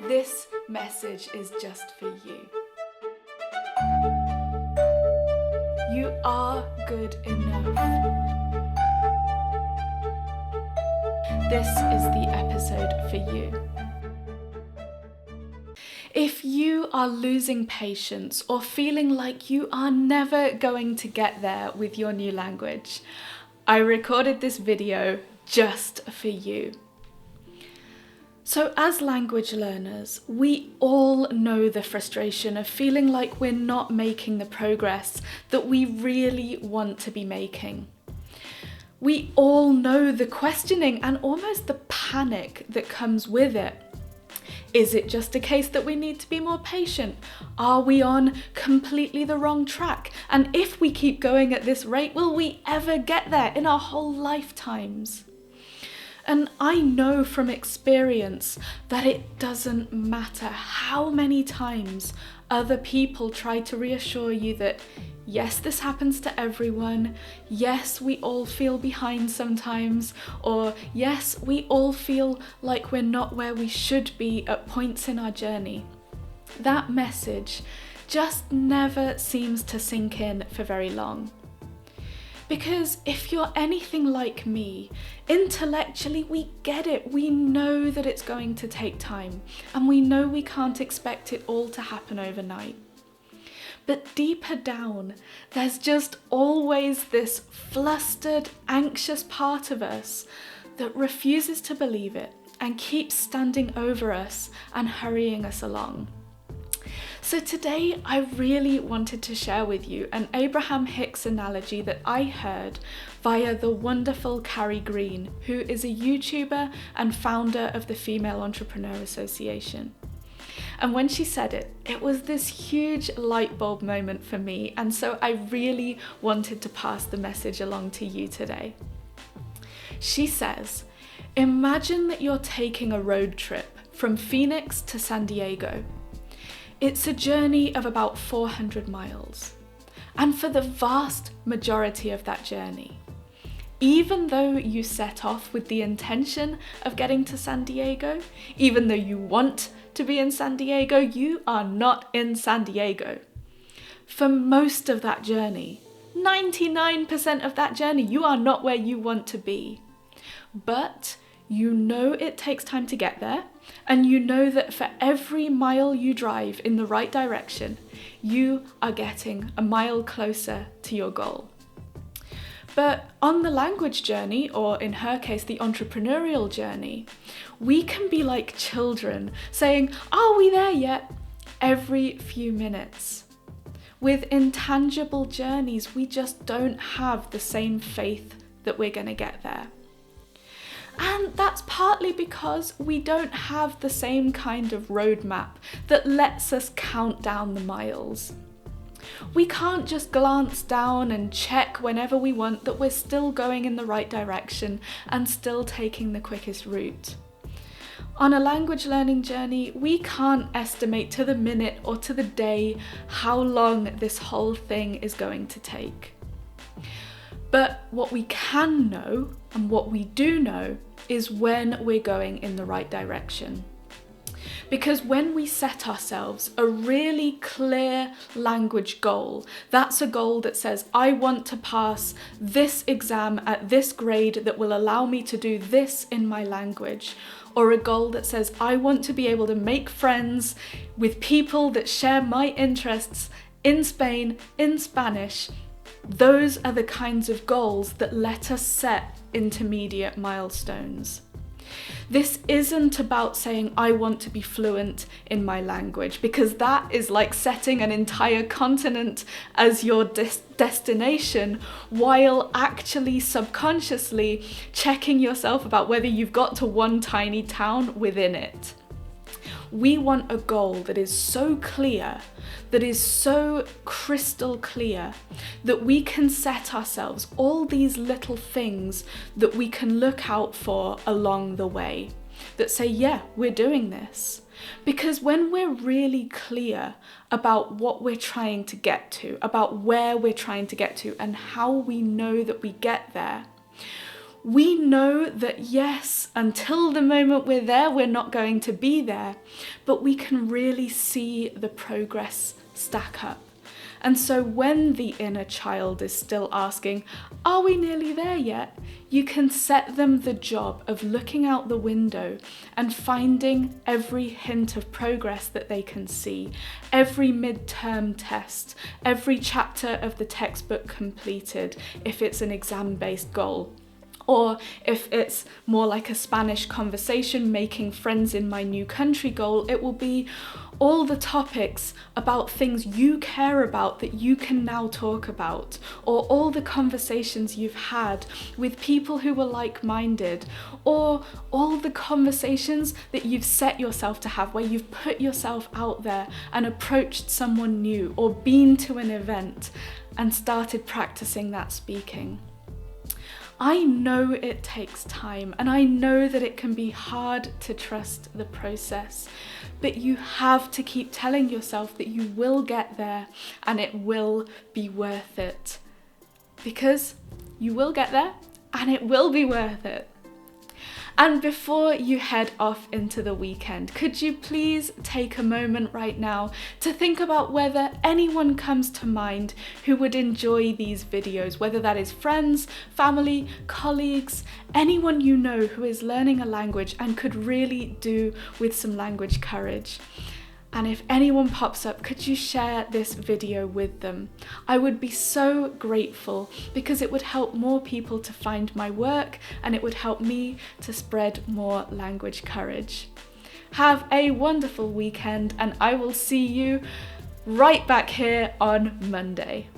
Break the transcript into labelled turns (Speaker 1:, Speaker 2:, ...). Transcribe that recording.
Speaker 1: This message is just for you. You are good enough. This is the episode for you. If you are losing patience or feeling like you are never going to get there with your new language, I recorded this video just for you. So as language learners, we all know the frustration of feeling like we're not making the progress that we really want to be making. We all know the questioning and almost the panic that comes with it. Is it just a case that we need to be more patient? Are we on completely the wrong track? And if we keep going at this rate, will we ever get there in our whole lifetimes? And I know from experience that it doesn't matter how many times other people try to reassure you that yes, this happens to everyone, yes, we all feel behind sometimes, or yes, we all feel like we're not where we should be at points in our journey. That message just never seems to sink in for very long. Because if you're anything like me, intellectually we get it. We know that it's going to take time, and we know we can't expect it all to happen overnight. But deeper down, there's just always this flustered, anxious part of us that refuses to believe it and keeps standing over us and hurrying us along. So today I really wanted to share with you an Abraham Hicks analogy that I heard via the wonderful Carrie Green, who is a YouTuber and founder of the Female Entrepreneur Association. And when she said it, it was this huge light bulb moment for me, and so I really wanted to pass the message along to you today. She says, imagine that you're taking a road trip from Phoenix to San Diego. It's a journey of about 400 miles. And for the vast majority of that journey, even though you set off with the intention of getting to San Diego, even though you want to be in San Diego, you are not in San Diego. For most of that journey, 99% of that journey, you are not where you want to be. But you know it takes time to get there, and you know that for every mile you drive in the right direction, you are getting a mile closer to your goal. But on the language journey, or in her case, the entrepreneurial journey, we can be like children saying, "Are we there yet?" every few minutes. With intangible journeys, we just don't have the same faith that we're going to get there. And that's partly because we don't have the same kind of roadmap that lets us count down the miles. We can't just glance down and check whenever we want that we're still going in the right direction and still taking the quickest route. On a language learning journey, we can't estimate to the minute or to the day how long this whole thing is going to take. But what we can know, and what we do know, is when we're going in the right direction. Because when we set ourselves a really clear language goal, that's a goal that says, I want to pass this exam at this grade that will allow me to do this in my language, or a goal that says, I want to be able to make friends with people that share my interests in Spain, in Spanish. Those are the kinds of goals that let us set intermediate milestones. This isn't about saying, I want to be fluent in my language, because that is like setting an entire continent as your destination, while actually subconsciously checking yourself about whether you've got to one tiny town within it. We want a goal that is so clear, that is so crystal clear, that we can set ourselves all these little things that we can look out for along the way, that say, yeah, we're doing this. Because when we're really clear about what we're trying to get to, about where we're trying to get to, and how we know that we get there, We know that yes, until the moment we're there, we're not going to be there, but we can really see the progress stack up. And so when the inner child is still asking, are we nearly there yet? You can set them the job of looking out the window and finding every hint of progress that they can see, every midterm test, every chapter of the textbook completed, if it's an exam-based goal. Or if it's more like a Spanish conversation, making friends in my new country goal, it will be all the topics about things you care about that you can now talk about, or all the conversations you've had with people who were like-minded, or all the conversations that you've set yourself to have, where you've put yourself out there and approached someone new, or been to an event and started practicing that speaking. I know it takes time, and I know that it can be hard to trust the process, but you have to keep telling yourself that you will get there and it will be worth it. Because you will get there and it will be worth it. And before you head off into the weekend, could you please take a moment right now to think about whether anyone comes to mind who would enjoy these videos, whether that is friends, family, colleagues, anyone you know who is learning a language and could really do with some language courage. And if anyone pops up, could you share this video with them? I would be so grateful, because it would help more people to find my work and it would help me to spread more language courage. Have a wonderful weekend, and I will see you right back here on Monday.